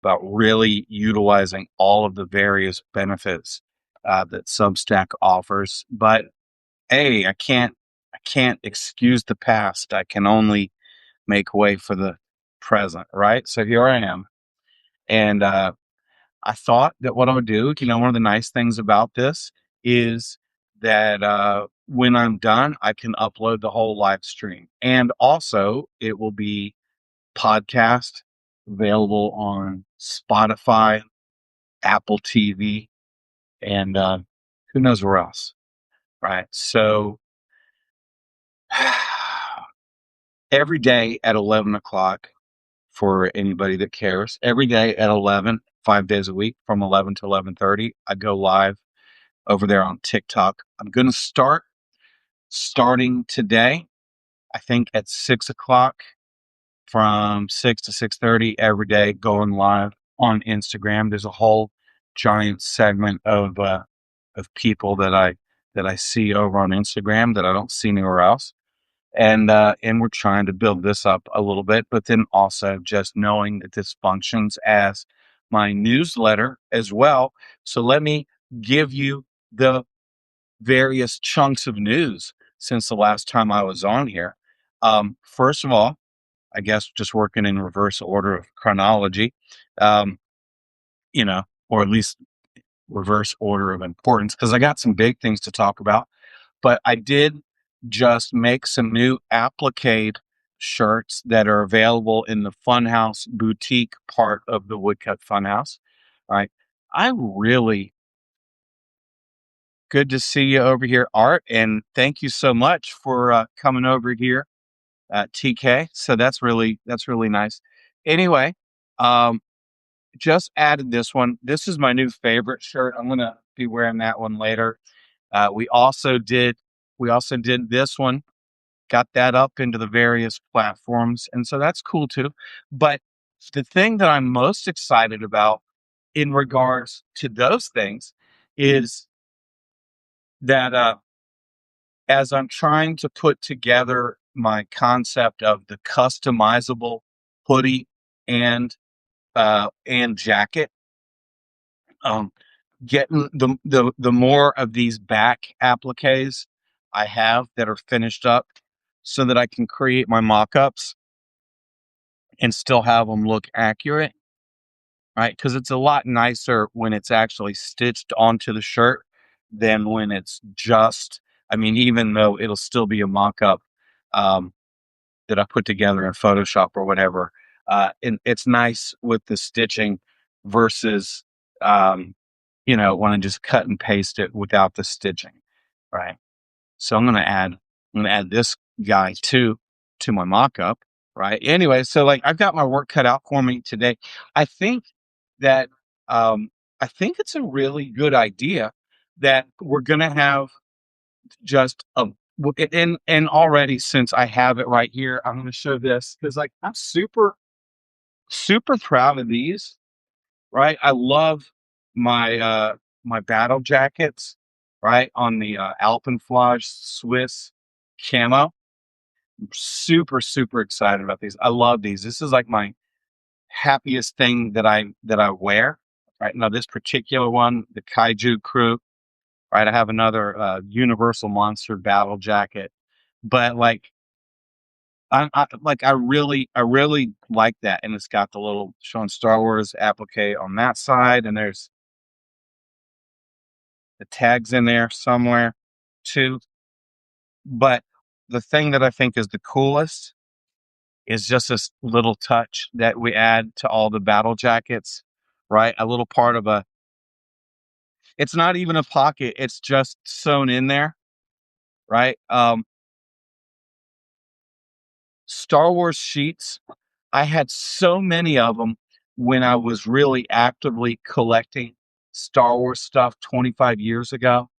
about really utilizing all of the various benefits that Substack offers. But hey, I can't excuse the past. I can only make way for the present, right? So here I am, and I thought that what I would do, one of the nice things about this is that when I'm done, I can upload the whole live stream, and also it will be podcast available on Spotify, Apple TV, and who knows where else, right? So every day at 11 o'clock, for anybody that cares, every day at 11, 5 days a week from 11 to 11:30, I go live over there on TikTok. I'm going to starting today, I think at 6 o'clock, from 6 to 6:30 every day, going live on Instagram. There's a whole giant segment of people that I see over on Instagram that I don't see anywhere else. And we're trying to build this up a little bit, but then also just knowing that this functions as my newsletter as well. So let me give you the various chunks of news since the last time I was on here. First of all, I guess just working in reverse order of chronology, um, or at least reverse order of importance, because I got some big things to talk about. But I did just make some new applique shirts that are available in the Funhouse boutique part of the Woodcut Funhouse. Right. I really good to see you over here, Art, and thank you so much for coming over here, TK. So that's really nice. Anyway, um, just added this one. This is my new favorite shirt. I'm gonna be wearing that one later. We also did this one, got that up into the various platforms, and so that's cool too. But the thing that I'm most excited about in regards to those things is that as I'm trying to put together my concept of the customizable hoodie and jacket, um, getting the more of these back appliques I have that are finished up, so that I can create my mock-ups and still have them look accurate, right? Because it's a lot nicer when it's actually stitched onto the shirt than when it's just. I mean, even though it'll still be a mock-up, um, that I put together in Photoshop or whatever. And it's nice with the stitching versus, when I just cut and paste it without the stitching, right? So I'm gonna add this guy to my mock-up, right? Anyway, so like I've got my work cut out for me today. I think that um, I think it's a really good idea that we're gonna have just and already, since I have it right here, I'm going to show this because like I'm super proud of these, right? I love my battle jackets, right, on the Alpenflage Swiss camo. I'm super excited about these. I love these. This is like my happiest thing that I wear. Right now, this particular one, the Kaiju Crew, right? I have another Universal Monster battle jacket, but like I really like that, and it's got the little Sean Starwars applique on that side, and there's the tags in there somewhere too. But the thing that I think is the coolest is just this little touch that we add to all the battle jackets, right? A little part of a. It's not even a pocket; it's just sewn in there, right? Star Wars sheets. I had so many of them when I was really actively collecting Star Wars stuff 25 years ago.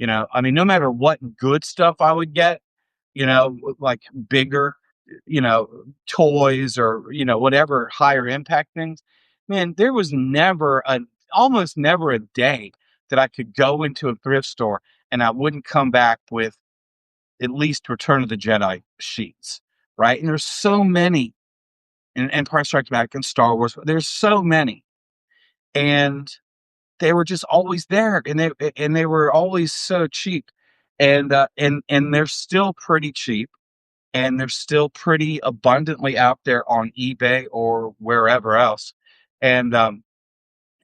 I mean, no matter what good stuff I would get, like bigger, toys or, whatever higher impact things, man, there was almost never a day that I could go into a thrift store and I wouldn't come back with at least Return of the Jedi sheets, right? And there's so many, and Empire Strikes Back and Star Wars. There's so many. and they were just always there, and they were always so cheap, and they're still pretty cheap, and they're still pretty abundantly out there on eBay or wherever else, and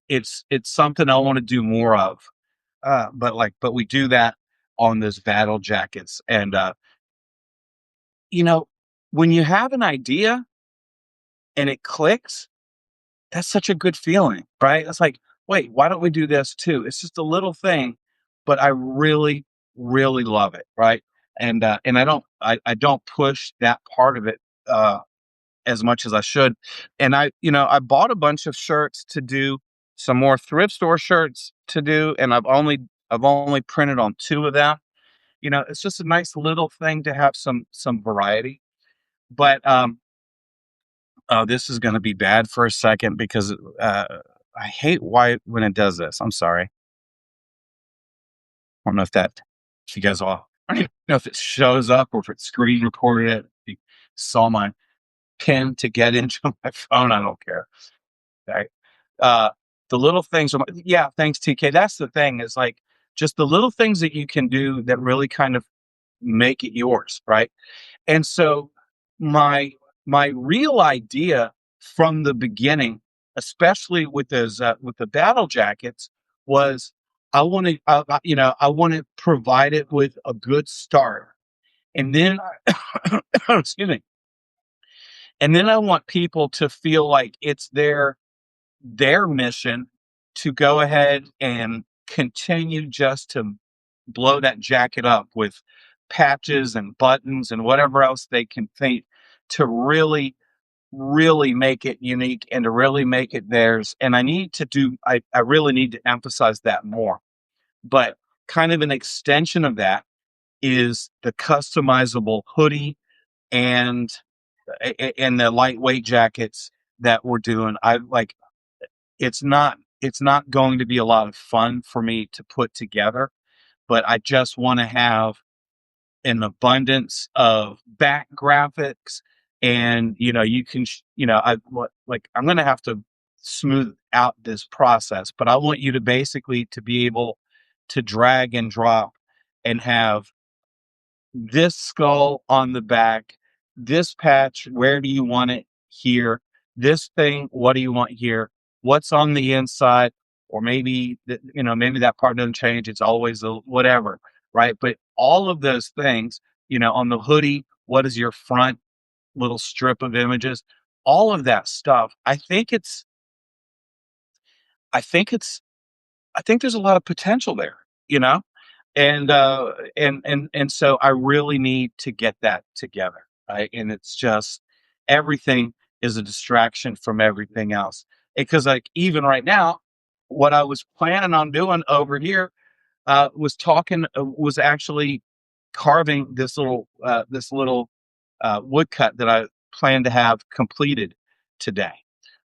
it's something I want to do more of. But we do that on those battle jackets, and you know, when you have an idea and it clicks, that's such a good feeling, right? It's like, wait, why don't we do this too? It's just a little thing, but I really, really love it, right? And I don't push that part of it uh, as much as I should. And I bought a bunch of shirts to do, some more thrift store shirts to do, and I've only printed on two of them. It's just a nice little thing to have some variety. But oh, this is going to be bad for a second because I hate why when it does this. I'm sorry. I don't know if you guys all, I don't even know if it shows up or if it screen recorded it. If you saw my pin to get into my phone. I don't care. Right. Uh, the little things, yeah, thanks, TK. That's the thing, is like just the little things that you can do that really kind of make it yours. Right. And so my my real idea from the beginning, especially with the battle jackets, was I want to provide it with a good start, and then excuse me, and then I want people to feel like it's their mission to go ahead and continue just to blow that jacket up with patches and buttons and whatever else they can think to really, really make it unique and to really make it theirs. And I really need to emphasize that more. But kind of an extension of that is the customizable hoodie and and the lightweight jackets that we're doing. I like it's not going to be a lot of fun for me to put together, but I just want to have an abundance of back graphics, and you can I'm going to have to smooth out this process, but I want you to basically to be able to drag and drop and have this skull on the back, this patch, where do you want it here? This thing, what do you want here? What's on the inside? Or maybe that part doesn't change. It's always a whatever, right? But all of those things, on the hoodie, what is your front little strip of images? All of that stuff. I think it's, I think there's a lot of potential there, you know? And so I really need to get that together, right? And it's just everything is a distraction from everything else. Because like even right now, what I was planning on doing over here was actually carving this little woodcut that I plan to have completed today.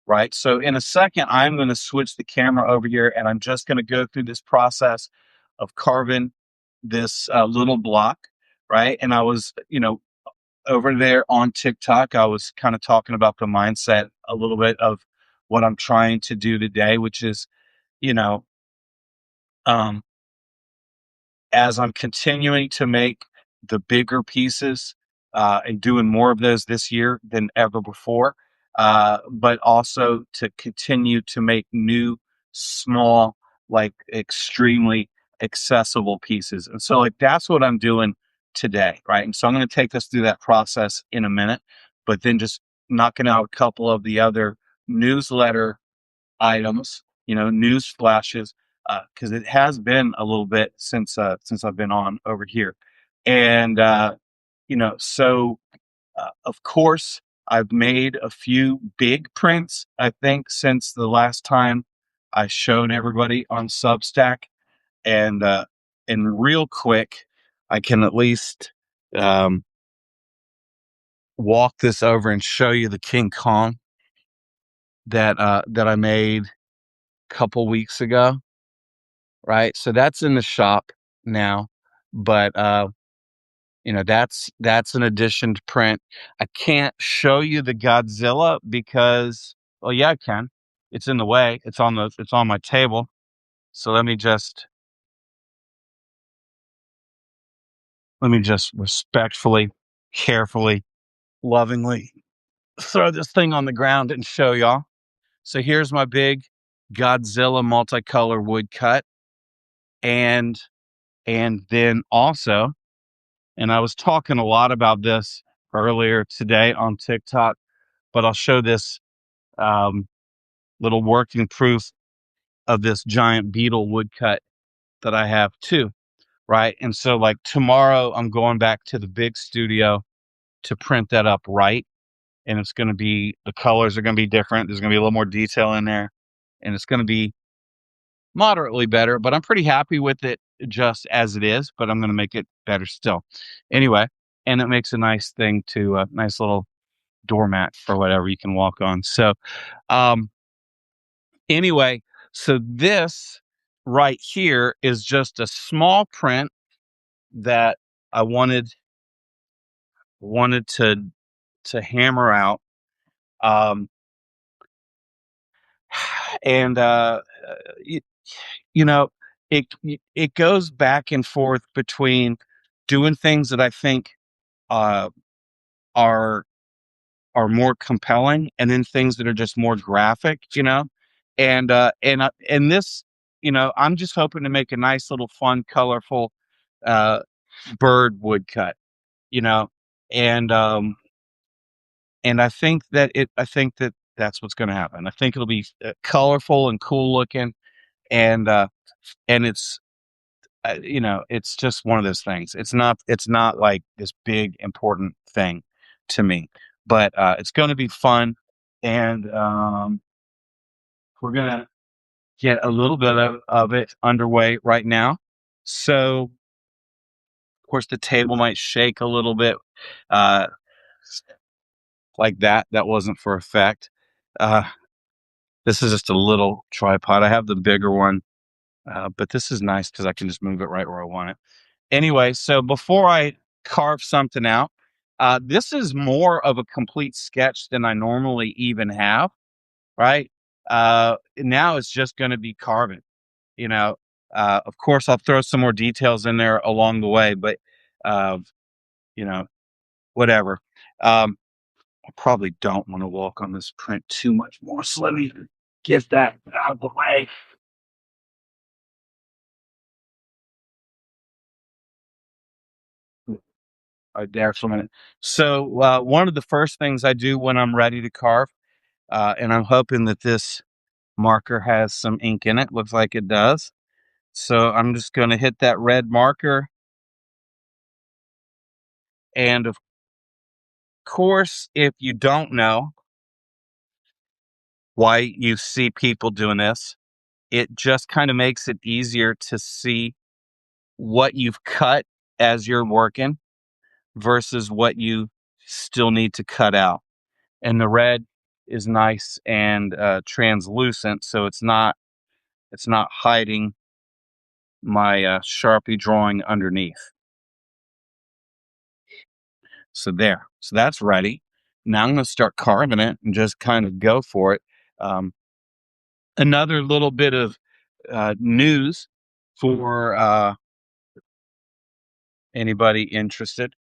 Right. So in a second, I'm going to switch the camera over here, and I'm just going to go through this process of carving this little block. Right. And I was, over there on TikTok, I was kind of talking about the mindset a little bit of what I'm trying to do today, which is, you know, um, as I'm continuing to make the bigger pieces and doing more of those this year than ever before, but also to continue to make new, small, like extremely accessible pieces. And so, like, that's what I'm doing today. Right. And so, I'm going to take us through that process in a minute, but then just knocking out a couple of the other newsletter items, news flashes, because it has been a little bit since I've been on over here, and so of course I've made a few big prints. I think since the last time I showed everybody on Substack, and real quick, I can at least um, walk this over and show you the King Kong that I made a couple weeks ago. Right? So that's in the shop now, but that's an addition to print. I can't show you the Godzilla because, well, yeah, I can. it's in the way. It's on my table. So let me just respectfully, carefully, lovingly throw this thing on the ground and show y'all. So here's my big Godzilla multicolor woodcut. And then also, and I was talking a lot about this earlier today on TikTok, but I'll show this um, little working proof of this giant beetle woodcut that I have too, right? And so, like tomorrow, I'm going back to the big studio to print that up right, and it's going to be the colors are going to be different. There's going to be a little more detail in there, and it's going to be moderately better. But I'm pretty happy with it just as it is. But I'm going to make it better still, anyway. And it makes a nice thing to a nice little doormat or whatever you can walk on. So, um, anyway, so this right here is just a small print that I wanted to hammer out. Um, and it, you know, it goes back and forth between doing things that I think uh, are more compelling, and then things that are just more graphic, and this, I'm just hoping to make a nice little fun, colorful uh, bird woodcut, you know, and I think that that's what's going to happen. I think it'll be colorful and cool looking, and it's it's just one of those things. It's not like this big important thing to me, but it's going to be fun, and we're gonna get a little bit of it underway right now. So, of course, the table might shake a little bit, uh, like that. That wasn't for effect. Uh, this is just a little tripod. I have the bigger one, but this is nice because I can just move it right where I want it. Anyway, so before I carve something out, this is more of a complete sketch than I normally even have, right? Now it's just going to be carving, you know. Of course, I'll throw some more details in there along the way, but, uh, you know, whatever. I probably don't want to walk on this print too much more, so let me get that out of the way. There for a minute. So, one of the first things I do when I'm ready to carve, and I'm hoping that this marker has some ink in it. Looks like it does. So I'm just going to hit that red marker. And of course, if you don't know why you see people doing this, it just kind of makes it easier to see what you've cut as you're working versus what you still need to cut out. And the red is nice and translucent, so it's not hiding my Sharpie drawing underneath. So there. So that's ready. Now I'm going to start carving it and just kind of go for it. Um, Another little bit of news for anybody interested.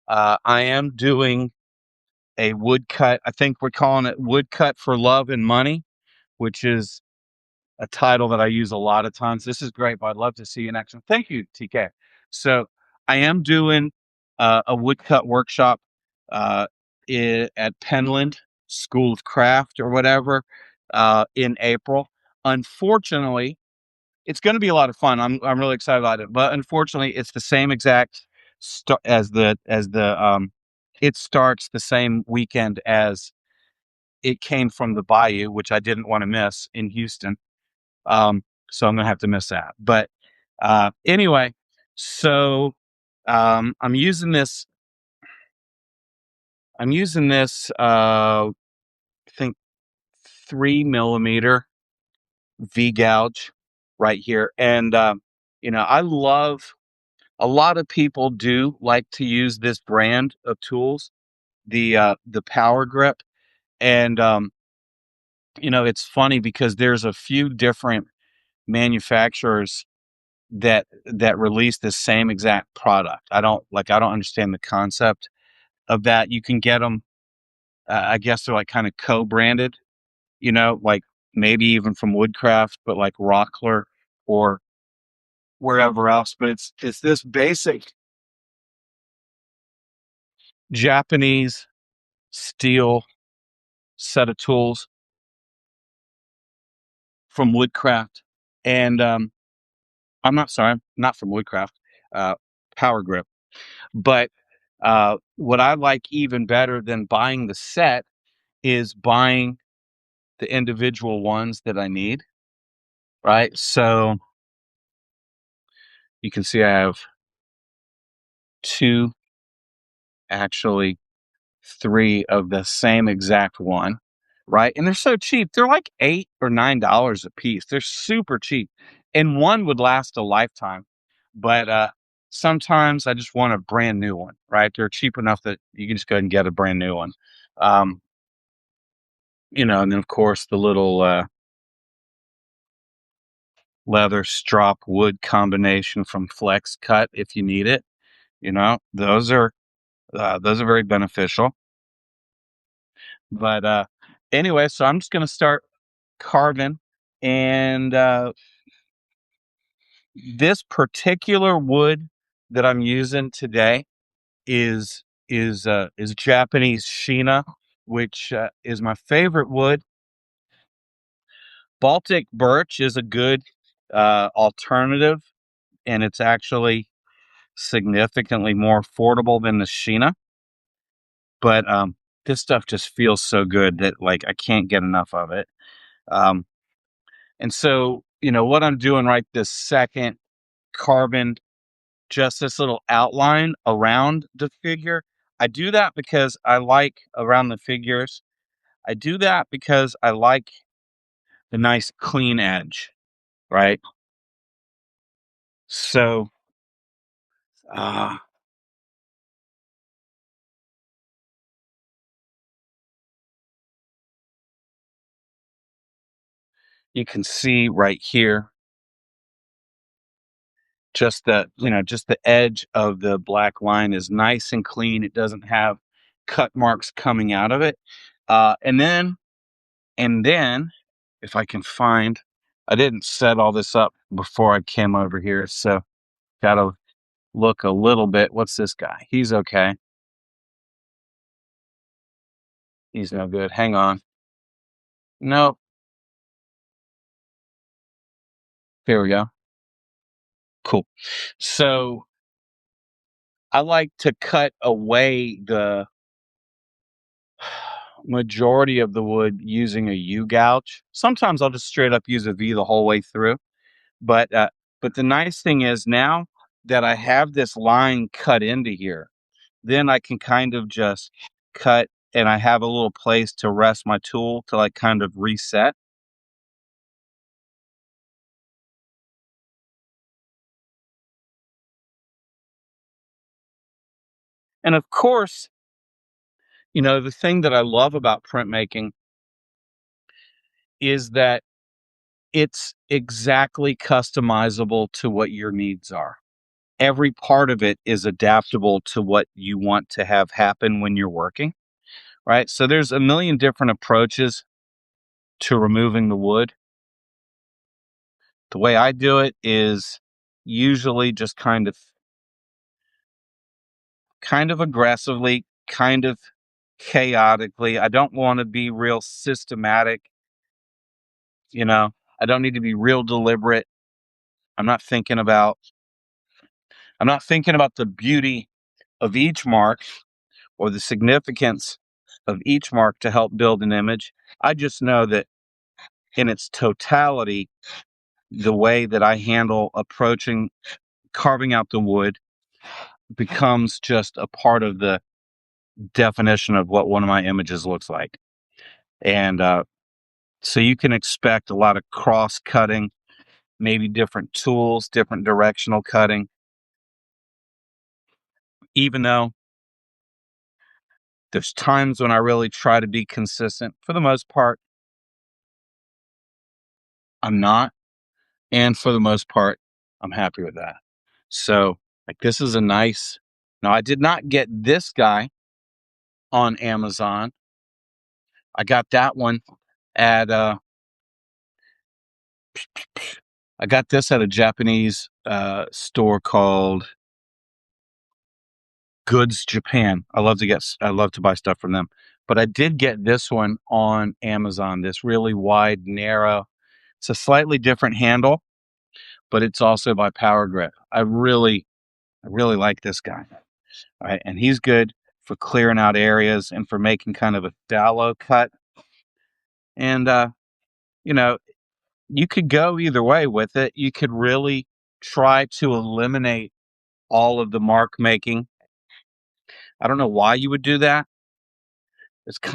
I am doing a woodcut. I think we're calling it Woodcut for Love and Money, which is a title that I use a lot of times. This is great, but I'd love to see you in action. Thank you, TK. So I am doing a woodcut workshop at Penland School of Craft or whatever in April. Unfortunately, it's going to be a lot of fun. I'm really excited about it, but unfortunately, it's the same exact it starts the same weekend as it came from the Bayou, which I didn't want to miss in Houston. So I'm gonna have to miss that. But anyway, so I'm using this. I think 3 millimeter V gouge right here, and I love. A lot of people do like to use this brand of tools, the Power Grip, and It's funny because there's a few different manufacturers that release the same exact product. I don't understand the concept of that. You can get them, I guess they're like kind of co-branded, like maybe even from Woodcraft, but like Rockler or wherever else. But it's this basic Japanese steel set of tools from Woodcraft, and I'm not sorry, not from Woodcraft, uh, Power Grip. But what I like even better than buying the set is buying the individual ones that I need. Right, so you can see I have two, actually three of the same exact one, right? And they're so cheap. They're like $8 or $9 a piece. They're super cheap. And one would last a lifetime. But sometimes I just want a brand new one, right? They're cheap enough that you can just go ahead and get a brand new one. Um, and then of course the little leather strop wood combination from Flex Cut if you need it. Those are very beneficial. But anyway, so I'm just gonna start carving, and this particular wood that I'm using today is Japanese Shina, which is my favorite wood. Baltic birch is a good alternative, and it's actually significantly more affordable than the Shina. But this stuff just feels so good that like I can't get enough of it. Um, and so what I'm doing right this second, carving just this little outline around the figure. I do that because I like around the figures. I do that because I like the nice clean edge, right? So uh, you can see right here just the edge of the black line is nice and clean. It doesn't have cut marks coming out of it. And then if I can find, I didn't set all this up before I came over here, so gotta look a little bit. What's this guy? He's okay. He's no good. Hang on. Nope. Here we go. Cool. So I like to cut away the majority of the wood using a U gouge. Sometimes I'll just straight up use a V the whole way through. But but the nice thing is now that I have this line cut into here, then I can kind of just cut, and I have a little place to rest my tool to like kind of reset. And of course, the thing that I love about printmaking is that it's exactly customizable to what your needs are. Every part of it is adaptable to what you want to have happen when you're working, right? So there's a million different approaches to removing the wood. The way I do it is usually just kind of aggressively, kind of chaotically. I don't want to be real systematic, you know. I don't need to be real deliberate. I'm not thinking about I'm not thinking about the beauty of each mark or the significance of each mark to help build an image. I just know that in its totality, the way that I handle approaching carving out the wood becomes just a part of the definition of what one of my images looks like. And so you can expect a lot of cross cutting, maybe different tools, different directional cutting, even though there's times when I really try to be consistent. For the most part, I'm not. And for the most part, I'm happy with that. So, like, this is a nice. Now, I did not get this guy on Amazon. I got that one at I got this at a Japanese store called Goods Japan. I love to buy stuff from them. But I did get this one on Amazon. This really wide, narrow. It's a slightly different handle, but it's also by Power Grip. I really like this guy. All right, and he's good for clearing out areas and for making kind of a shallow cut. And you know, you could go either way with it. You could really try to eliminate all of the mark making. I don't know why you would do that.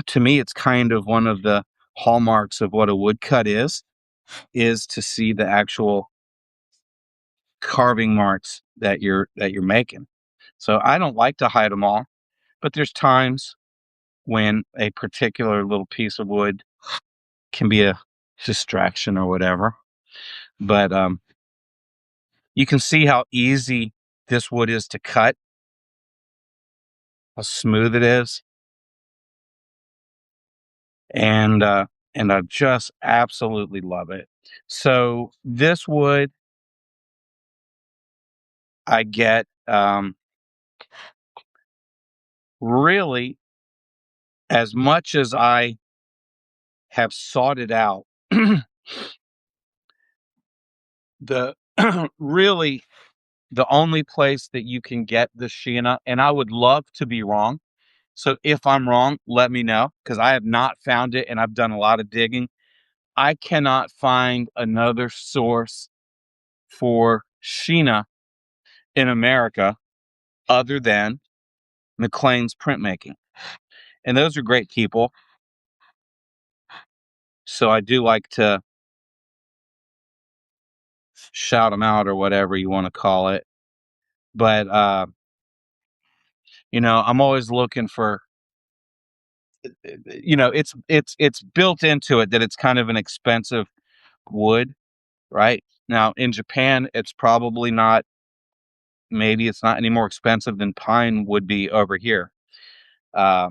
To me, it's kind of one of the hallmarks of what a woodcut is to see the actual carving marks that you're making. So I don't like to hide them all, but there's times when a particular little piece of wood can be a distraction or whatever. But you can see how easy this wood is to cut, how smooth it is, and I just absolutely love it. So this wood I get really, as much as I have sought it out, the really the only place that you can get the Sheena, and I would love to be wrong. So if I'm wrong, let me know because I have not found it and I've done a lot of digging. I cannot find another source for Sheena in America other than McLean's printmaking. And those are great people. So I do like to shout them out or whatever you want to call it. But I'm always looking for it's built into it that it's kind of an expensive wood, right? Now in Japan, it's probably not maybe it's not any more expensive than pine would be over here. Uh,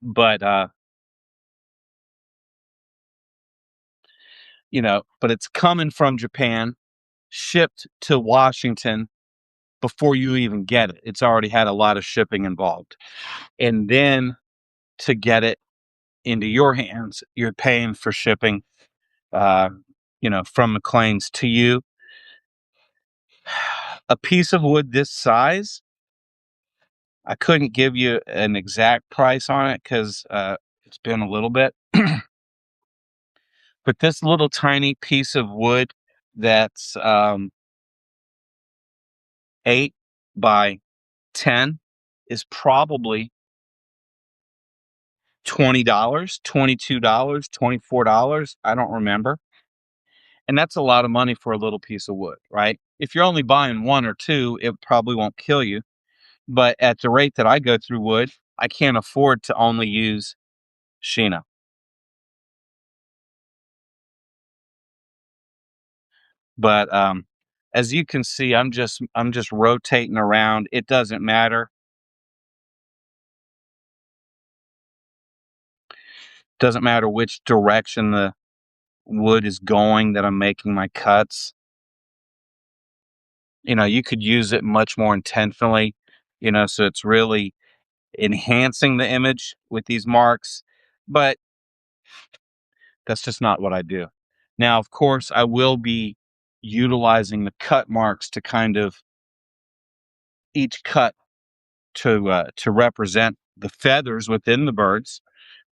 but but it's coming from Japan, shipped to Washington before you even get it. It's already had a lot of shipping involved. And then to get it into your hands, you're paying for shipping, uh, from McLean's to you. A piece of wood this size, I couldn't give you an exact price on it because it's been a little bit. But this little tiny piece of wood that's 8 by 10 is probably $20, $22, $24. I don't remember. And that's a lot of money for a little piece of wood, right? If you're only buying one or two, it probably won't kill you. But at the rate that I go through wood, I can't afford to only use Sheena. But as you can see, I'm just rotating around. It doesn't matter. Doesn't matter which direction the wood is going that I'm making my cuts. You could use it much more intentionally, so it's really enhancing the image with these marks, but that's just not what I do. Now, of course, I will be utilizing the cut marks to kind of each cut to represent the feathers within the birds,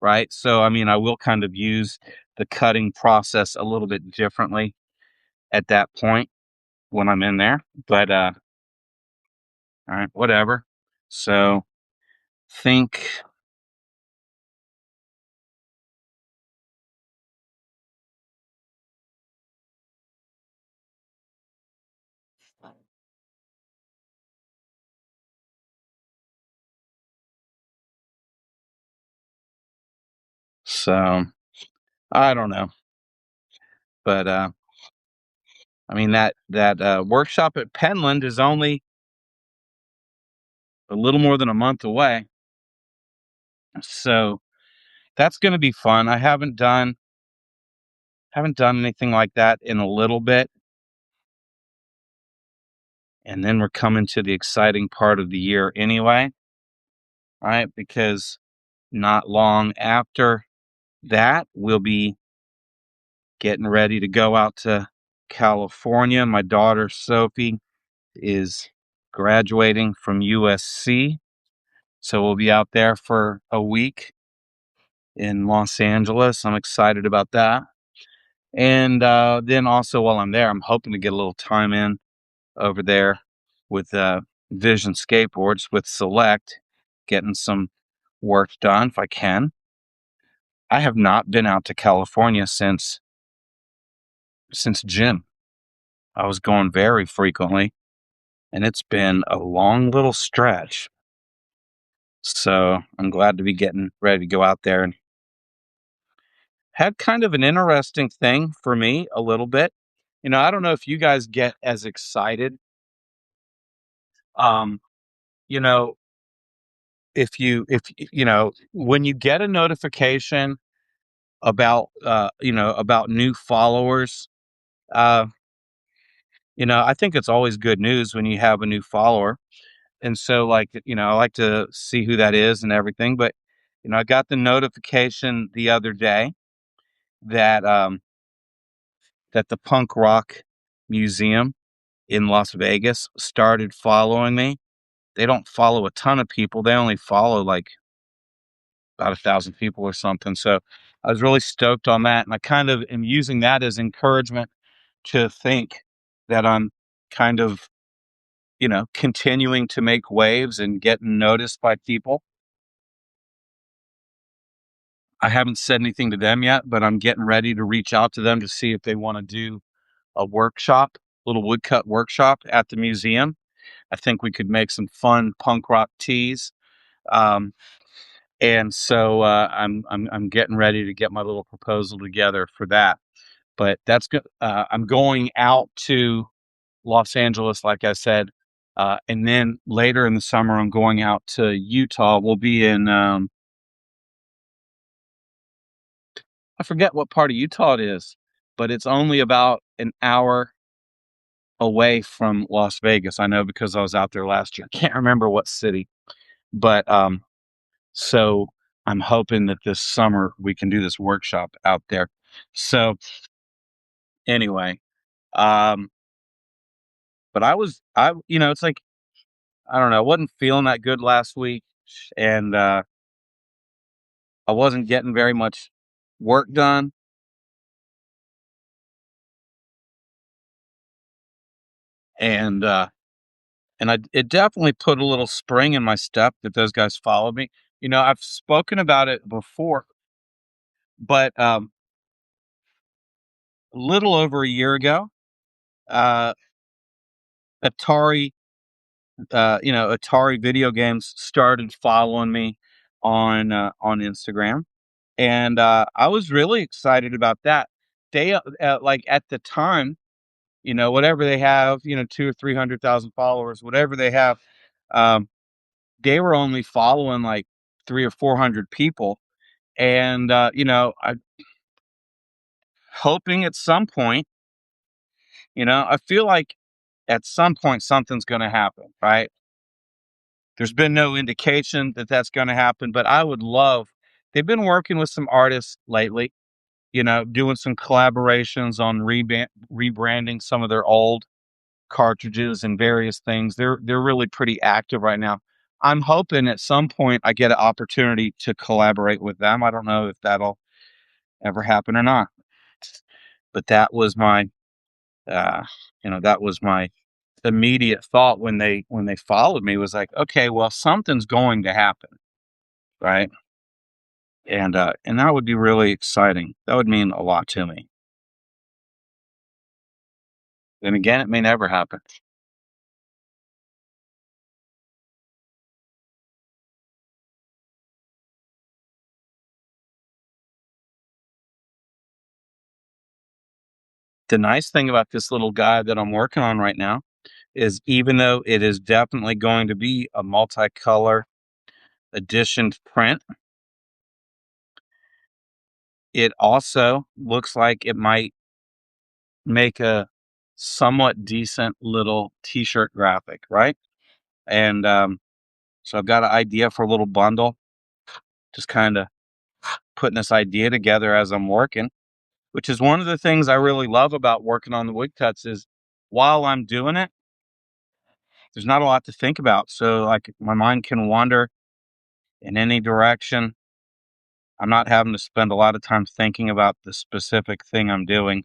right? So, I mean, I will kind of use the cutting process a little bit differently at that point when I'm in there, but all right, whatever. So, think so. I don't know. But I mean that workshop at Penland is only a little more than a month away, so that's going to be fun. I haven't done anything like that in a little bit, and then we're coming to the exciting part of the year anyway, right? Because not long after that, we'll be getting ready to go out to California. My daughter Sophie is graduating from USC, so we'll be out there for a week in Los Angeles. I'm excited about that. And then also while I'm there, I'm hoping to get a little time in over there with Vision Skateboards with Select, getting some work done if I can. I have not been out to California since gym. I was going very frequently, and it's been a long little stretch. So I'm glad to be getting ready to go out there, and had kind of an interesting thing for me a little bit. I don't know if you guys get as excited. Um, you know, if when you get a notification about new followers, uh, I think it's always good news when you have a new follower. And so, like, I like to see who that is and everything. But, I got the notification the other day that that the punk rock museum in Las Vegas started following me. They don't follow a ton of people. They only follow like about 1,000 people or something. So I was really stoked on that. And I kind of am using that as encouragement to think that I'm kind of, continuing to make waves and getting noticed by people. I haven't said anything to them yet, but I'm getting ready to reach out to them to see if they want to do a workshop, little woodcut workshop at the museum. I think we could make some fun punk rock tees. Um, and so I'm getting ready to get my little proposal together for that. But that's good. I'm going out to Los Angeles, like I said, and then later in the summer, I'm going out to Utah. We'll be in I forget what part of Utah it is, but it's only about an hour away from Las Vegas. I know because I was out there last year. I can't remember what city, but so I'm hoping that this summer we can do this workshop out there. So anyway, um, but it's like I don't know, I wasn't feeling that good last week, and I wasn't getting very much work done, and it definitely put a little spring in my step that those guys followed me. I've spoken about it before, but a little over a year ago, uh, Atari, Atari video games started following me on Instagram, and I was really excited about that. They like at the time, whatever they have, two or 300,000 followers, whatever they have, um, they were only following like three or 400 people. And, I hoping at some point, I feel like at some point something's going to happen, right? There's been no indication that that's going to happen, but they've been working with some artists lately, doing some collaborations on rebranding some of their old cartridges and various things. They're really pretty active right now. I'm hoping at some point I get an opportunity to collaborate with them. I don't know if that'll ever happen or not. But uh, that was my immediate thought when they followed me was like, okay, well, something's going to happen, right? And that would be really exciting. That would mean a lot to me. Then again, it may never happen. The nice thing about this little guy that I'm working on right now is, even though it is definitely going to be a multicolor editioned print, it also looks like it might make a somewhat decent little t-shirt graphic, right? And so I've got an idea for a little bundle, just kind of putting this idea together as I'm working, which is one of the things I really love about working on the woodcuts is, while I'm doing it, there's not a lot to think about. So like, my mind can wander in any direction. I'm not having to spend a lot of time thinking about the specific thing I'm doing,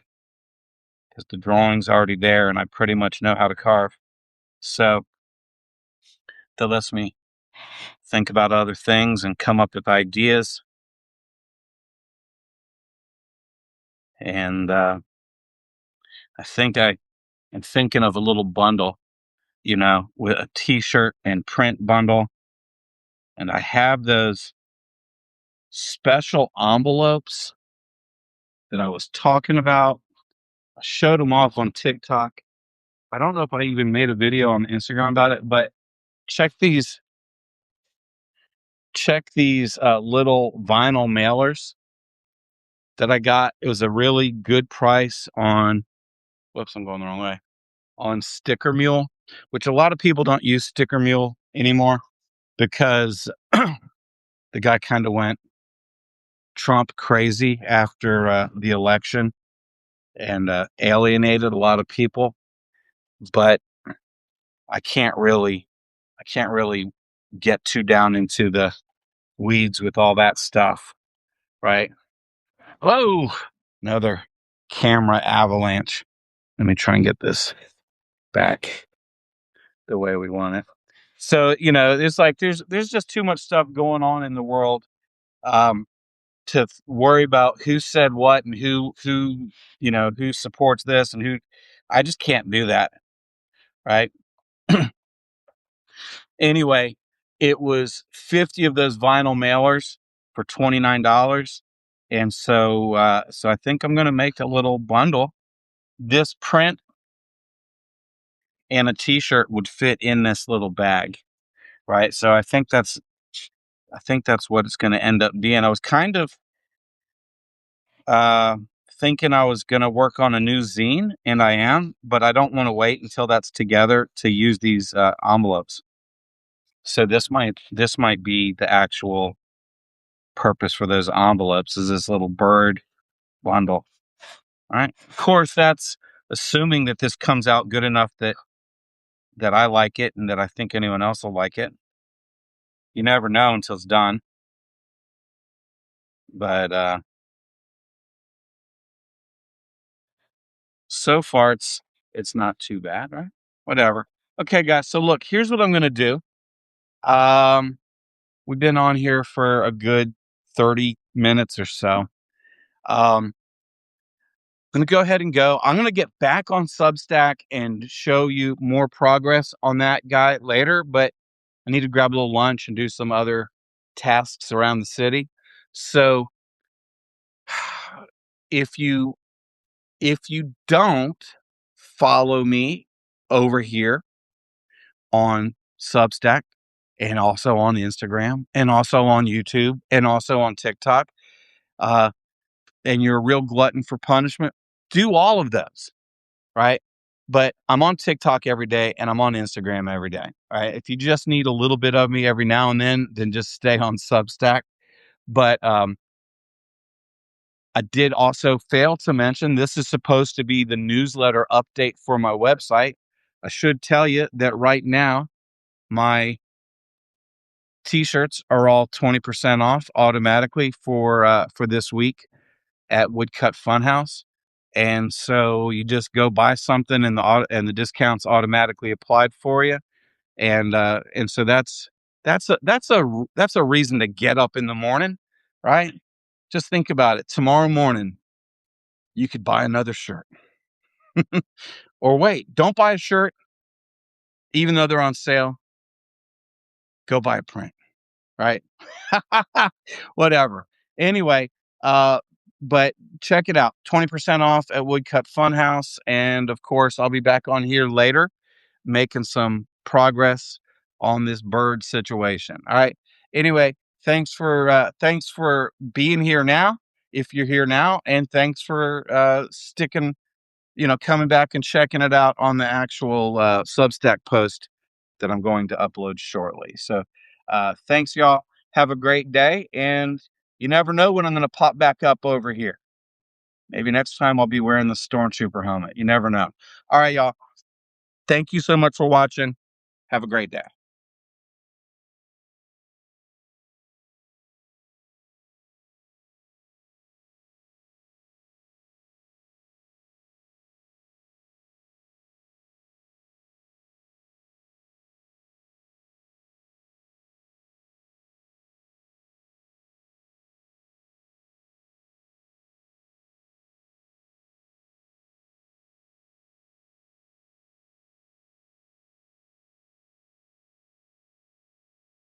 because the drawing's already there and I pretty much know how to carve. So that lets me think about other things and come up with ideas. And I think I am thinking of a little bundle, with a t-shirt and print bundle. And I have those special envelopes that I was talking about. I showed them off on TikTok. I don't know if I even made a video on Instagram about it, but check these little vinyl mailers that I got. It was a really good price on, whoops, I'm going the wrong way, on Sticker Mule, which a lot of people don't use Sticker Mule anymore because the guy kind of went Trump crazy after the election and alienated a lot of people. But I can't really, I can't really get too down into the weeds with all that stuff, right? Whoa, another camera avalanche. Let me try and get this back the way we want it. So, it's like there's just too much stuff going on in the world um, to worry about who said what and who supports this and who. I just can't do that, right? Anyway, it was 50 of those vinyl mailers for $29. And so I think I'm going to make a little bundle. This print and a t-shirt would fit in this little bag, right? So I think that's what it's going to end up being. I was kind of uh, thinking I was going to work on a new zine, and I am, but I don't want to wait until that's together to use these envelopes. So this might be the actual purpose for those envelopes, is this little bird bundle. All right. Of course, that's assuming that this comes out good enough that I like it and that I think anyone else will like it. You never know until it's done. But so far it's not too bad, right? Whatever. Okay, guys. So look, here's what I'm gonna do. Um, we've been on here for a good 30 minutes or so. I'm gonna go ahead and go. I'm gonna get back on Substack and show you more progress on that guy later, but I need to grab a little lunch and do some other tasks around the city. So if you don't follow me over here on Substack and also on Instagram and also on YouTube and also on TikTok, uh, and you're a real glutton for punishment, do all of those, right? But I'm on TikTok every day and I'm on Instagram every day. All right. If you just need a little bit of me every now and then just stay on Substack. But I did also fail to mention this is supposed to be the newsletter update for my website. I should tell you that right now my t-shirts are all 20% off automatically for this week at Woodcut Funhouse. And so you just go buy something and the discount's automatically applied for you. And so that's a reason to get up in the morning, right? Just think about it. Tomorrow morning, you could buy another shirt. Or wait, don't buy a shirt, even though they're on sale. Go buy a print, right? Whatever. Anyway, uh, But check it out, 20% off at Woodcut Funhouse. And of course, I'll be back on here later making some progress on this bird situation. All right. Anyway, thanks for being here now, if you're here now, and thanks for sticking, coming back and checking it out on the actual Substack post that I'm going to upload shortly. So thanks, y'all. Have a great day, and you never know when I'm going to pop back up over here. Maybe next time I'll be wearing the Stormtrooper helmet. You never know. All right, y'all. Thank you so much for watching. Have a great day.